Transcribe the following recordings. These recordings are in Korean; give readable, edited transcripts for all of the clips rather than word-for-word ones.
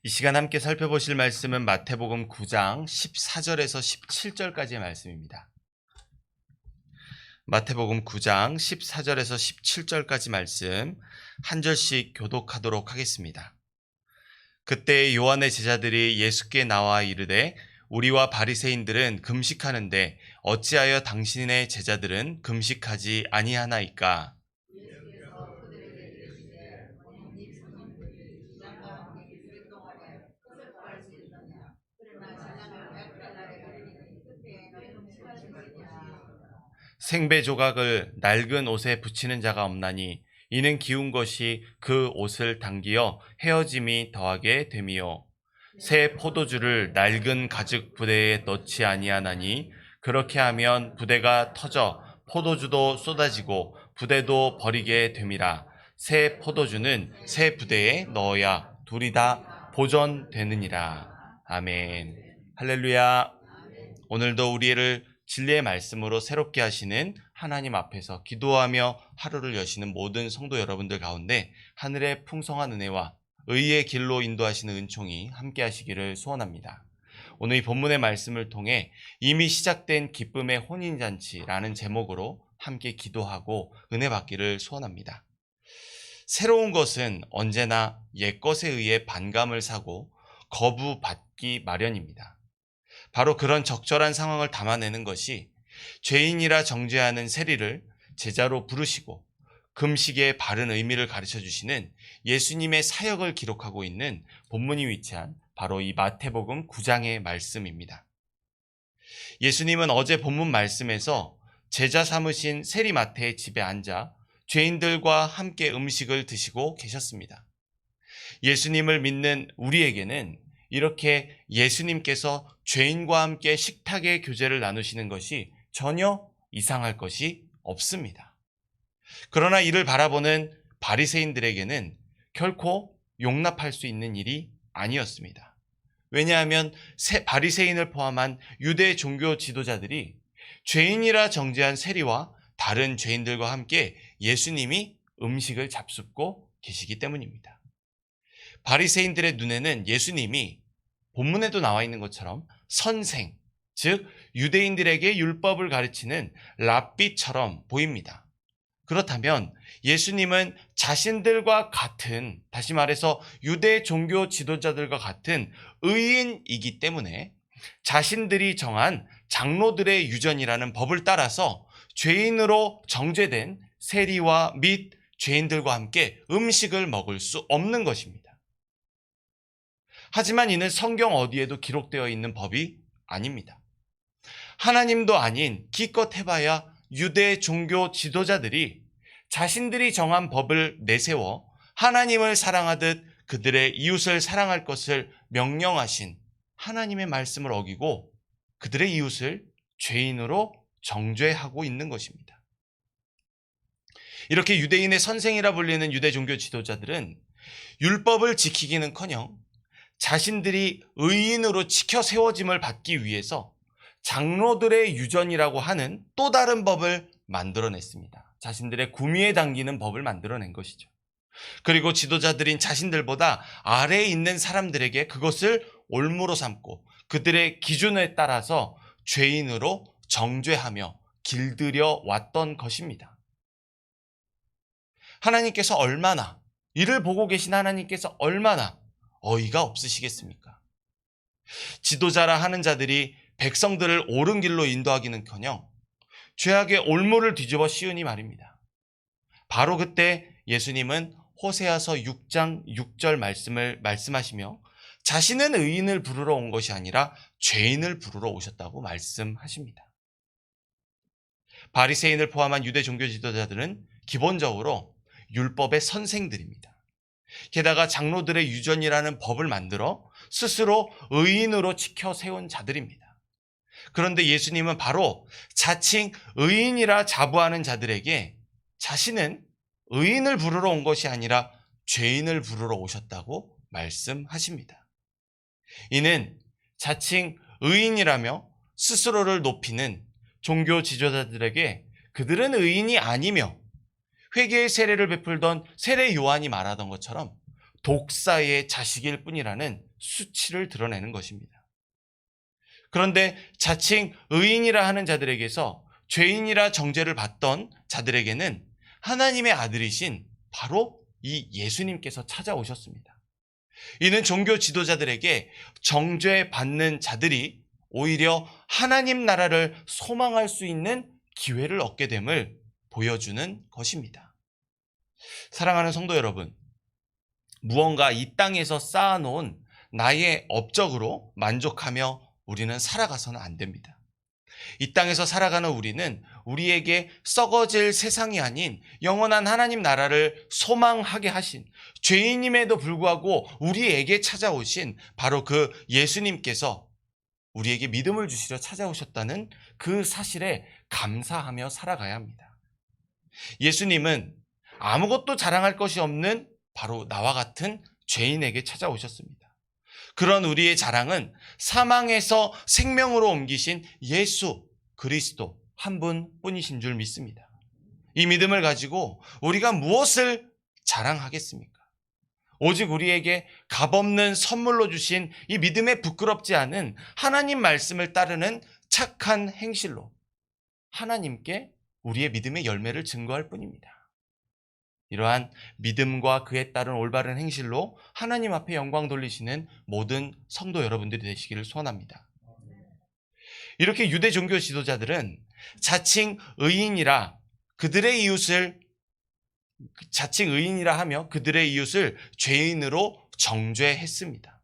이 시간 함께 살펴보실 말씀은 마태복음 9장 14절에서 17절까지의 말씀입니다. 마태복음 9장 14절에서 17절까지 말씀 한 절씩 교독하도록 하겠습니다. 그때 요한의 제자들이 예수께 나와 이르되 우리와 바리새인들은 금식하는데 어찌하여 당신의 제자들은 금식하지 아니하나이까? 생배 조각을 낡은 옷에 붙이는 자가 없나니 이는 기운 것이 그 옷을 당기어 헤어짐이 더하게 됨이요. 새 포도주를 낡은 가죽 부대에 넣지 아니하나니 그렇게 하면 부대가 터져 포도주도 쏟아지고 부대도 버리게 됨이라. 새 포도주는 새 부대에 넣어야 둘이 다 보존되느니라. 아멘. 할렐루야. 오늘도 우리를 진리의 말씀으로 새롭게 하시는 하나님 앞에서 기도하며 하루를 여시는 모든 성도 여러분들 가운데 하늘의 풍성한 은혜와 의의 길로 인도하시는 은총이 함께 하시기를 소원합니다. 오늘 이 본문의 말씀을 통해 이미 시작된 기쁨의 혼인잔치라는 제목으로 함께 기도하고 은혜 받기를 소원합니다. 새로운 것은 언제나 옛것에 의해 반감을 사고 거부받기 마련입니다. 바로 그런 적절한 상황을 담아내는 것이 죄인이라 정죄하는 세리를 제자로 부르시고 금식의 바른 의미를 가르쳐 주시는 예수님의 사역을 기록하고 있는 본문이 위치한 바로 이 마태복음 9장의 말씀입니다. 예수님은 어제 본문 말씀에서 제자 삼으신 세리 마태의 집에 앉아 죄인들과 함께 음식을 드시고 계셨습니다. 예수님을 믿는 우리에게는 이렇게 예수님께서 죄인과 함께 식탁의 교제를 나누시는 것이 전혀 이상할 것이 없습니다. 그러나 이를 바라보는 바리새인들에게는 결코 용납할 수 있는 일이 아니었습니다. 왜냐하면 바리새인을 포함한 유대 종교 지도자들이 죄인이라 정죄한 세리와 다른 죄인들과 함께 예수님이 음식을 잡숫고 계시기 때문입니다. 바리새인들의 눈에는 예수님이 본문에도 나와 있는 것처럼 선생, 즉 유대인들에게 율법을 가르치는 랍비처럼 보입니다. 그렇다면 예수님은 자신들과 같은, 다시 말해서 유대 종교 지도자들과 같은 의인이기 때문에 자신들이 정한 장로들의 유전이라는 법을 따라서 죄인으로 정죄된 세리와 및 죄인들과 함께 음식을 먹을 수 없는 것입니다. 하지만 이는 성경 어디에도 기록되어 있는 법이 아닙니다. 하나님도 아닌 기껏 해봐야 유대 종교 지도자들이 자신들이 정한 법을 내세워 하나님을 사랑하듯 그들의 이웃을 사랑할 것을 명령하신 하나님의 말씀을 어기고 그들의 이웃을 죄인으로 정죄하고 있는 것입니다. 이렇게 유대인의 선생이라 불리는 유대 종교 지도자들은 율법을 지키기는커녕 자신들이 의인으로 지켜 세워짐을 받기 위해서 장로들의 유전이라고 하는 또 다른 법을 만들어냈습니다. 자신들의 구미에 당기는 법을 만들어낸 것이죠. 그리고 지도자들인 자신들보다 아래에 있는 사람들에게 그것을 올무로 삼고 그들의 기준에 따라서 죄인으로 정죄하며 길들여 왔던 것입니다. 하나님께서 얼마나, 이를 보고 계신 하나님께서 얼마나 어이가 없으시겠습니까? 지도자라 하는 자들이 백성들을 옳은 길로 인도하기는커녕 죄악의 올무를 뒤집어 씌우니 말입니다. 바로 그때 예수님은 호세아서 6장 6절 말씀을 말씀하시며 자신은 의인을 부르러 온 것이 아니라 죄인을 부르러 오셨다고 말씀하십니다. 바리새인을 포함한 유대 종교 지도자들은 기본적으로 율법의 선생들입니다. 게다가 장로들의 유전이라는 법을 만들어 스스로 의인으로 지켜 세운 자들입니다. 그런데 예수님은 바로 자칭 의인이라 자부하는 자들에게 자신은 의인을 부르러 온 것이 아니라 죄인을 부르러 오셨다고 말씀하십니다. 이는 자칭 의인이라며 스스로를 높이는 종교 지도자들에게 그들은 의인이 아니며 회개의 세례를 베풀던 세례 요한이 말하던 것처럼 독사의 자식일 뿐이라는 수치를 드러내는 것입니다. 그런데 자칭 의인이라 하는 자들에게서 죄인이라 정죄를 받던 자들에게는 하나님의 아들이신 바로 이 예수님께서 찾아오셨습니다. 이는 종교 지도자들에게 정죄받는 자들이 오히려 하나님 나라를 소망할 수 있는 기회를 얻게 됨을 보여주는 것입니다. 사랑하는 성도 여러분, 무언가 이 땅에서 쌓아놓은 나의 업적으로 만족하며 우리는 살아가서는 안 됩니다. 이 땅에서 살아가는 우리는 우리에게 썩어질 세상이 아닌 영원한 하나님 나라를 소망하게 하신, 죄인임에도 불구하고 우리에게 찾아오신 바로 그 예수님께서 우리에게 믿음을 주시려 찾아오셨다는 그 사실에 감사하며 살아가야 합니다. 예수님은 아무것도 자랑할 것이 없는 바로 나와 같은 죄인에게 찾아오셨습니다. 그런 우리의 자랑은 사망에서 생명으로 옮기신 예수 그리스도 한 분뿐이신 줄 믿습니다. 이 믿음을 가지고 우리가 무엇을 자랑하겠습니까? 오직 우리에게 값없는 선물로 주신 이 믿음에 부끄럽지 않은 하나님 말씀을 따르는 착한 행실로 하나님께 우리의 믿음의 열매를 증거할 뿐입니다. 이러한 믿음과 그에 따른 올바른 행실로 하나님 앞에 영광 돌리시는 모든 성도 여러분들이 되시기를 소원합니다. 이렇게 유대 종교 지도자들은 자칭 의인이라 하며 그들의 이웃을 죄인으로 정죄했습니다.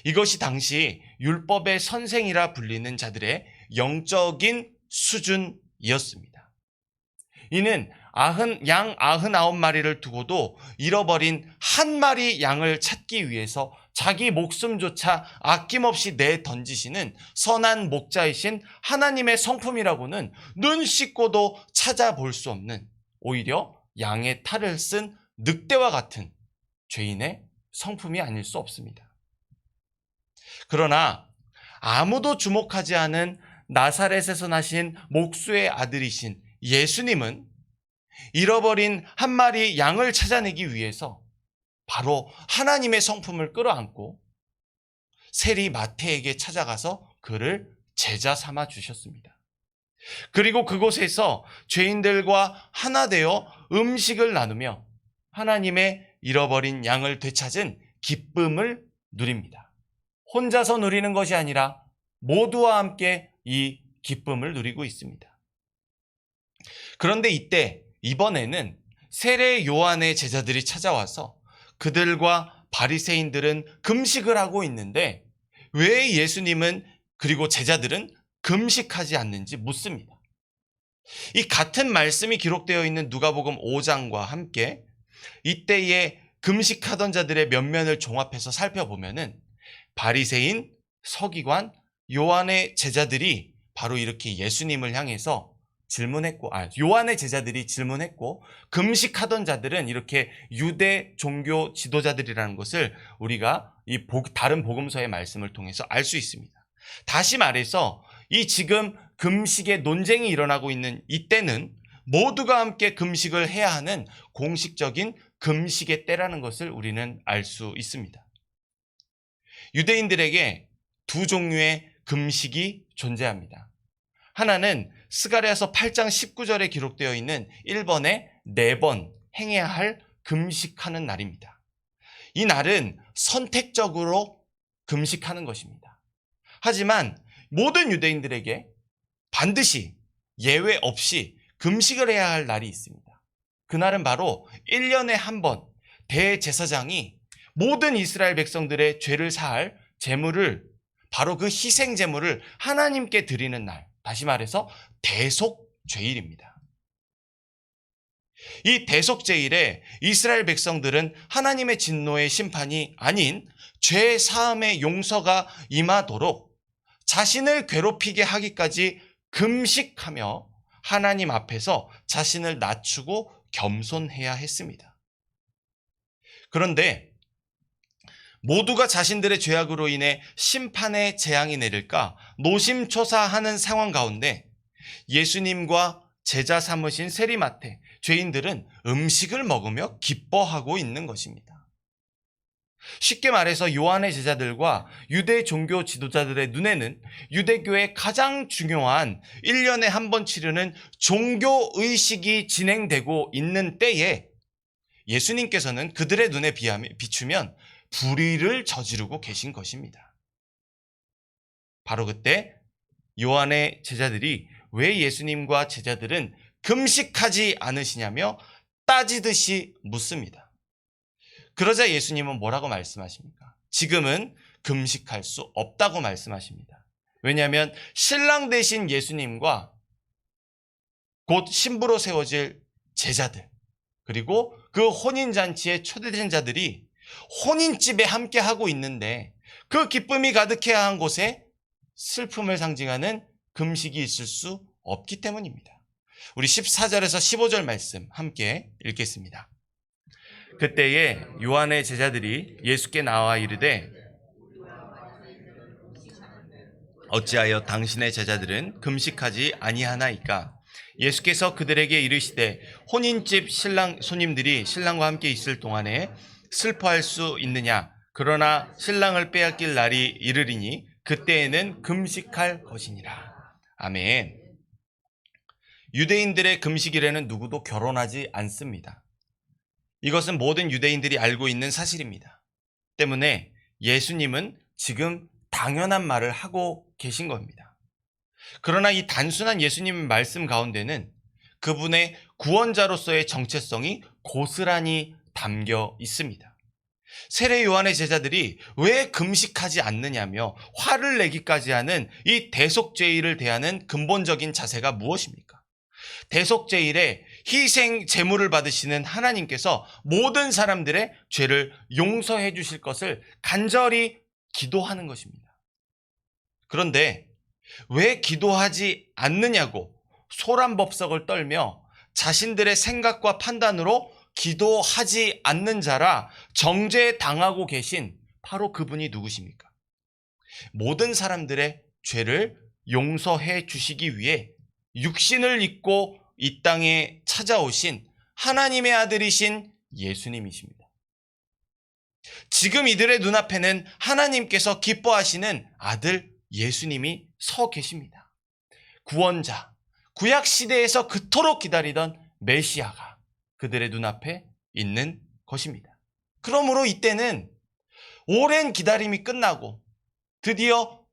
이것이 당시 율법의 선생이라 불리는 자들의 영적인 수준이었습니다. 이는 양 99마리를 두고도 잃어버린 한 마리 양을 찾기 위해서 자기 목숨조차 아낌없이 내던지시는 선한 목자이신 하나님의 성품이라고는 눈 씻고도 찾아볼 수 없는, 오히려 양의 탈을 쓴 늑대와 같은 죄인의 성품이 아닐 수 없습니다. 그러나 아무도 주목하지 않은 나사렛에서 나신 목수의 아들이신 예수님은 잃어버린 한 마리 양을 찾아내기 위해서 바로 하나님의 성품을 끌어안고 세리 마태에게 찾아가서 그를 제자 삼아 주셨습니다. 그리고 그곳에서 죄인들과 하나 되어 음식을 나누며 하나님의 잃어버린 양을 되찾은 기쁨을 누립니다. 혼자서 누리는 것이 아니라 모두와 함께 이 기쁨을 누리고 있습니다. 그런데 이번에는 세례 요한의 제자들이 찾아와서 그들과 바리새인들은 금식을 하고 있는데 왜 예수님은 그리고 제자들은 금식하지 않는지 묻습니다. 이 같은 말씀이 기록되어 있는 누가복음 5장과 함께 이때에 금식하던 자들의 면면을 종합해서 살펴보면은 바리새인, 서기관, 요한의 제자들이 바로 이렇게 예수님을 향해서 요한의 제자들이 질문했고, 금식하던 자들은 이렇게 유대 종교 지도자들이라는 것을 우리가 이 다른 복음서의 말씀을 통해서 알 수 있습니다. 다시 말해서 이 지금 금식의 논쟁이 일어나고 있는 이때는 모두가 함께 금식을 해야 하는 공식적인 금식의 때라는 것을 우리는 알 수 있습니다. 유대인들에게 두 종류의 금식이 존재합니다. 하나는 스가랴서 8장 19절에 기록되어 있는 1번에 4번 행해야 할 금식하는 날입니다. 이 날은 선택적으로 금식하는 것입니다. 하지만 모든 유대인들에게 반드시 예외 없이 금식을 해야 할 날이 있습니다. 그날은 바로 1년에 한 번 대제사장이 모든 이스라엘 백성들의 죄를 사할 제물을, 바로 그 희생 제물을 하나님께 드리는 날, 다시 말해서 대속죄일입니다. 이 대속죄일에 이스라엘 백성들은 하나님의 진노의 심판이 아닌 죄 사함의 용서가 임하도록 자신을 괴롭히게 하기까지 금식하며 하나님 앞에서 자신을 낮추고 겸손해야 했습니다. 그런데 모두가 자신들의 죄악으로 인해 심판의 재앙이 내릴까 노심초사하는 상황 가운데 예수님과 제자 삼으신 세리마태, 죄인들은 음식을 먹으며 기뻐하고 있는 것입니다. 쉽게 말해서 요한의 제자들과 유대 종교 지도자들의 눈에는 유대교의 가장 중요한 1년에 한 번 치르는 종교의식이 진행되고 있는 때에 예수님께서는 그들의 눈에 비추면 불의를 저지르고 계신 것입니다. 바로 그때 요한의 제자들이 왜 예수님과 제자들은 금식하지 않으시냐며 따지듯이 묻습니다. 그러자 예수님은 뭐라고 말씀하십니까? 지금은 금식할 수 없다고 말씀하십니다. 왜냐하면 신랑 되신 예수님과 곧 신부로 세워질 제자들, 그리고 그 혼인잔치에 초대된 자들이 혼인집에 함께 하고 있는데 그 기쁨이 가득해야 한 곳에 슬픔을 상징하는 금식이 있을 수 없기 때문입니다. 우리 14절에서 15절 말씀 함께 읽겠습니다. 그때에 요한의 제자들이 예수께 나와 이르되 어찌하여 당신의 제자들은 금식하지 아니하나이까? 예수께서 그들에게 이르시되 혼인집 신랑 손님들이 신랑과 함께 있을 동안에 슬퍼할 수 있느냐? 그러나 신랑을 빼앗길 날이 이르리니 그때에는 금식할 것이니라. 아멘. 유대인들의 금식일에는 누구도 결혼하지 않습니다. 이것은 모든 유대인들이 알고 있는 사실입니다. 때문에 예수님은 지금 당연한 말을 하고 계신 겁니다. 그러나 이 단순한 예수님의 말씀 가운데는 그분의 구원자로서의 정체성이 고스란히 담겨 있습니다. 세례 요한의 제자들이 왜 금식하지 않느냐며 화를 내기까지 하는 이 대속죄일을 대하는 근본적인 자세가 무엇입니까? 대속죄일에 희생 제물을 받으시는 하나님께서 모든 사람들의 죄를 용서해 주실 것을 간절히 기도하는 것입니다. 그런데 왜 기도하지 않느냐고 소란법석을 떨며 자신들의 생각과 판단으로 기도하지 않는 자라 정죄당하고 계신 바로 그분이 누구십니까? 모든 사람들의 죄를 용서해 주시기 위해 육신을 입고 이 땅에 찾아오신 하나님의 아들이신 예수님이십니다. 지금 이들의 눈앞에는 하나님께서 기뻐하시는 아들 예수님이 서 계십니다. 구원자, 구약 시대에서 그토록 기다리던 메시아가 그들의 눈앞에 있는 것입니다. 그러므로 이때는 오랜 기다림이 끝나고 드디어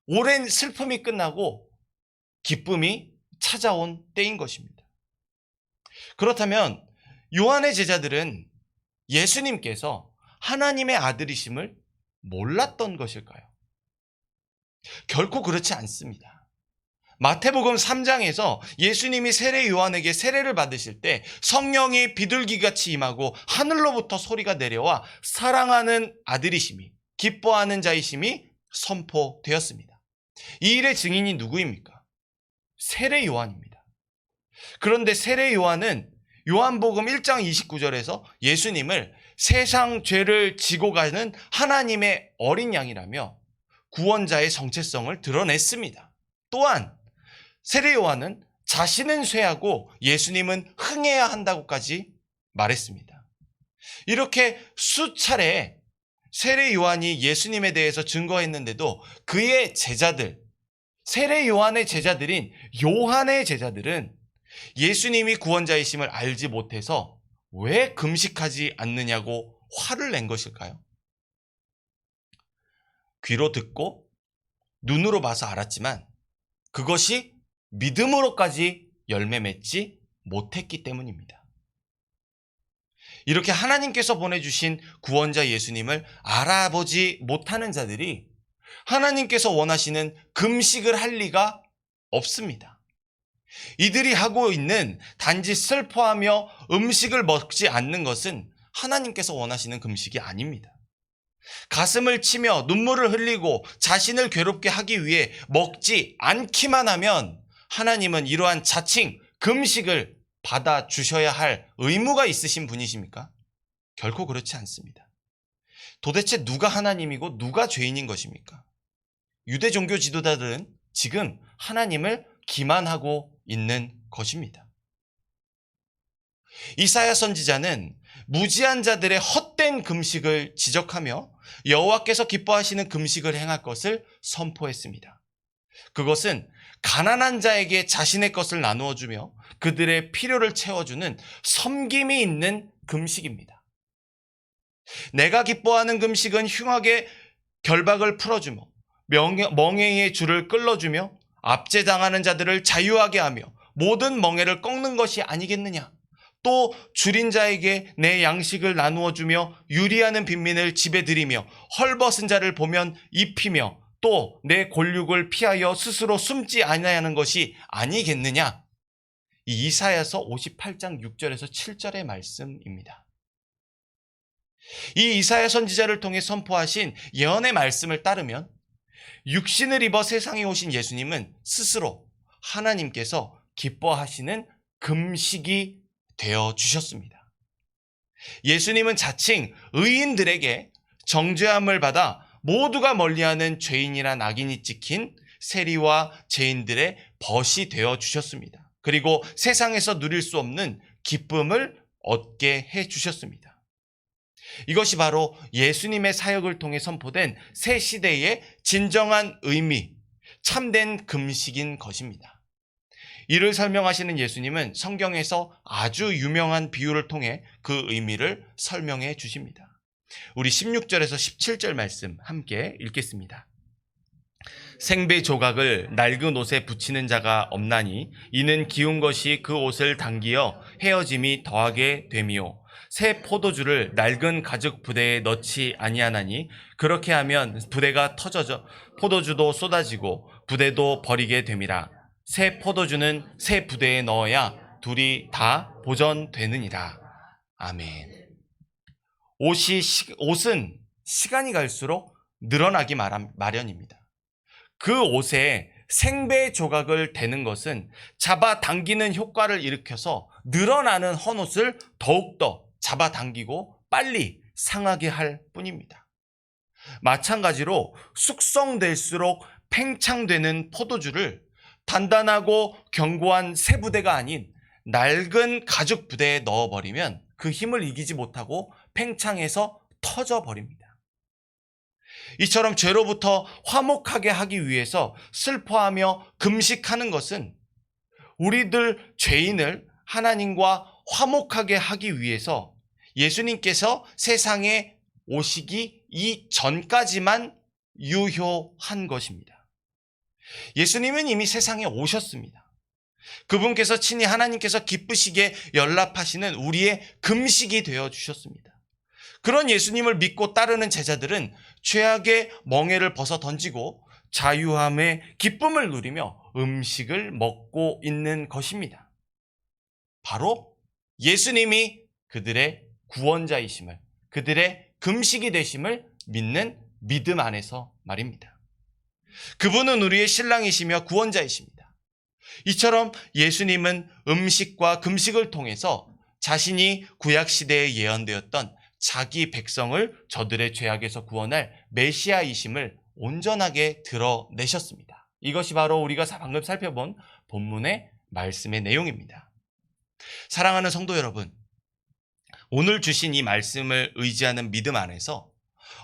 오랜 슬픔이 끝나고 기쁨이 찾아온 때인 것입니다. 그렇다면 요한의 제자들은 예수님께서 하나님의 아들이심을 몰랐던 것일까요? 결코 그렇지 않습니다. 마태복음 3장에서 예수님이 세례 요한에게 세례를 받으실 때 성령이 비둘기같이 임하고 하늘로부터 소리가 내려와 사랑하는 아들이심이 기뻐하는 자이심이 선포되었습니다. 이 일의 증인이 누구입니까? 세례 요한입니다. 그런데 세례 요한은 요한복음 1장 29절에서 예수님을 세상 죄를 지고 가는 하나님의 어린 양이라며 구원자의 정체성을 드러냈습니다. 또한 세례 요한은 자신은 쇠하고 예수님은 흥해야 한다고까지 말했습니다. 이렇게 수차례 세례 요한이 예수님에 대해서 증거했는데도 그의 제자들, 세례 요한의 제자들인 요한의 제자들은 예수님이 구원자이심을 알지 못해서 왜 금식하지 않느냐고 화를 낸 것일까요? 귀로 듣고 눈으로 봐서 알았지만 그것이 믿음으로까지 열매 맺지 못했기 때문입니다. 이렇게 하나님께서 보내주신 구원자 예수님을 알아보지 못하는 자들이 하나님께서 원하시는 금식을 할 리가 없습니다. 이들이 하고 있는 단지 슬퍼하며 음식을 먹지 않는 것은 하나님께서 원하시는 금식이 아닙니다. 가슴을 치며 눈물을 흘리고 자신을 괴롭게 하기 위해 먹지 않기만 하면 하나님은 이러한 자칭 금식을 받아주셔야 할 의무가 있으신 분이십니까? 결코 그렇지 않습니다. 도대체 누가 하나님이고 누가 죄인인 것입니까? 유대 종교 지도자들은 지금 하나님을 기만하고 있는 것입니다. 이사야 선지자는 무지한 자들의 헛된 금식을 지적하며 여호와께서 기뻐하시는 금식을 행할 것을 선포했습니다. 그것은 가난한 자에게 자신의 것을 나누어 주며 그들의 필요를 채워주는 섬김이 있는 금식입니다. 내가 기뻐하는 금식은 흉악의 결박을 풀어주며 멍에의 줄을 끌어주며 압제당하는 자들을 자유하게 하며 모든 멍에를 꺾는 것이 아니겠느냐. 또 줄인 자에게 내 양식을 나누어 주며 유리하는 빈민을 집에 들이며 헐벗은 자를 보면 입히며 또 내 골육을 피하여 스스로 숨지 아니하는 것이 아니겠느냐. 이 이사야서 58장 6절에서 7절의 말씀입니다. 이 이사야 선지자를 통해 선포하신 예언의 말씀을 따르면 육신을 입어 세상에 오신 예수님은 스스로 하나님께서 기뻐하시는 금식이 되어 주셨습니다. 예수님은 자칭 의인들에게 정죄함을 받아 모두가 멀리하는 죄인이란 악인이 찍힌 세리와 죄인들의 벗이 되어 주셨습니다. 그리고 세상에서 누릴 수 없는 기쁨을 얻게 해 주셨습니다. 이것이 바로 예수님의 사역을 통해 선포된 새 시대의 진정한 의미, 참된 금식인 것입니다. 이를 설명하시는 예수님은 성경에서 아주 유명한 비유를 통해 그 의미를 설명해 주십니다. 우리 16절에서 17절 말씀 함께 읽겠습니다. 생배 조각을 낡은 옷에 붙이는 자가 없나니 이는 기운 것이 그 옷을 당기어 헤어짐이 더하게 됨이요 새 포도주를 낡은 가죽 부대에 넣지 아니하나니 그렇게 하면 부대가 터져져 포도주도 쏟아지고 부대도 버리게 됨이라. 새 포도주는 새 부대에 넣어야 둘이 다 보존되느니라. 아멘. 옷은 시간이 갈수록 늘어나기 마련입니다. 그 옷에 생배 조각을 대는 것은 잡아당기는 효과를 일으켜서 늘어나는 헌옷을 더욱더 잡아당기고 빨리 상하게 할 뿐입니다. 마찬가지로 숙성될수록 팽창되는 포도주를 단단하고 견고한 새 부대가 아닌 낡은 가죽 부대에 넣어버리면 그 힘을 이기지 못하고 팽창해서 터져버립니다. 이처럼 죄로부터 화목하게 하기 위해서 슬퍼하며 금식하는 것은 우리들 죄인을 하나님과 화목하게 하기 위해서 예수님께서 세상에 오시기 이전까지만 유효한 것입니다. 예수님은 이미 세상에 오셨습니다. 그분께서 친히 하나님께서 기쁘시게 연락하시는 우리의 금식이 되어 주셨습니다. 그런 예수님을 믿고 따르는 제자들은 죄악의 멍에를 벗어 던지고 자유함의 기쁨을 누리며 음식을 먹고 있는 것입니다. 바로 예수님이 그들의 구원자이심을, 그들의 금식이 되심을 믿는 믿음 안에서 말입니다. 그분은 우리의 신랑이시며 구원자이십니다. 이처럼 예수님은 음식과 금식을 통해서 자신이 구약시대에 예언되었던 자기 백성을 저들의 죄악에서 구원할 메시아이심을 온전하게 드러내셨습니다. 이것이 바로 우리가 방금 살펴본 본문의 말씀의 내용입니다. 사랑하는 성도 여러분, 오늘 주신 이 말씀을 의지하는 믿음 안에서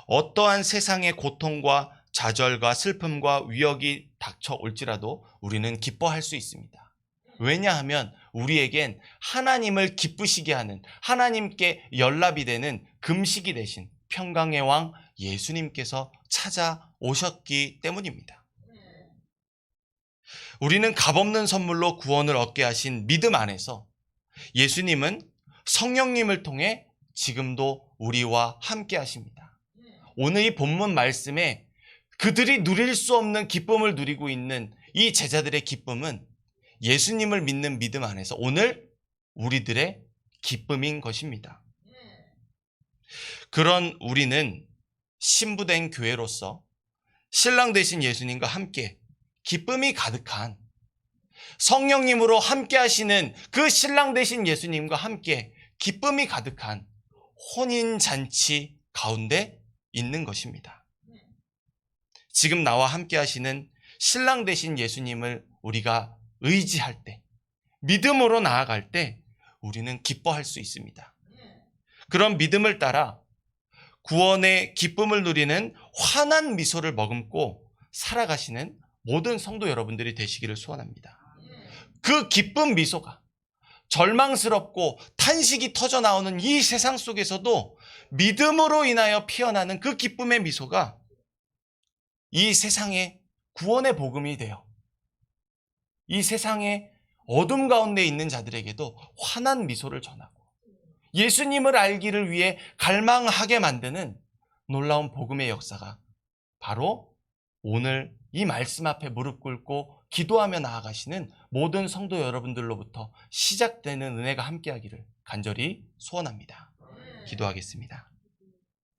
어떠한 세상의 고통과 좌절과 슬픔과 위협이 닥쳐올지라도 우리는 기뻐할 수 있습니다. 왜냐하면 우리에겐 하나님을 기쁘시게 하는, 하나님께 연락이 되는 금식이 되신 평강의 왕 예수님께서 찾아오셨기 때문입니다. 우리는 값없는 선물로 구원을 얻게 하신 믿음 안에서 예수님은 성령님을 통해 지금도 우리와 함께 하십니다. 오늘 이 본문 말씀에 그들이 누릴 수 없는 기쁨을 누리고 있는 이 제자들의 기쁨은 예수님을 믿는 믿음 안에서 오늘 우리들의 기쁨인 것입니다. 그런 우리는 신부된 교회로서 신랑 되신 예수님과 함께 기쁨이 가득한 성령님으로 함께 하시는 그 신랑 되신 예수님과 함께 기쁨이 가득한 혼인잔치 가운데 있는 것입니다. 지금 나와 함께 하시는 신랑 되신 예수님을 우리가 의지할 때, 믿음으로 나아갈 때 우리는 기뻐할 수 있습니다. 그런 믿음을 따라 구원의 기쁨을 누리는 환한 미소를 머금고 살아가시는 모든 성도 여러분들이 되시기를 소원합니다. 그 기쁜 미소가 절망스럽고 탄식이 터져 나오는 이 세상 속에서도 믿음으로 인하여 피어나는 그 기쁨의 미소가 이 세상의 구원의 복음이 되어 이 세상의 어둠 가운데 있는 자들에게도 환한 미소를 전하고 예수님을 알기를 위해 갈망하게 만드는 놀라운 복음의 역사가 바로 오늘 이 말씀 앞에 무릎 꿇고 기도하며 나아가시는 모든 성도 여러분들로부터 시작되는 은혜가 함께하기를 간절히 소원합니다. 기도하겠습니다.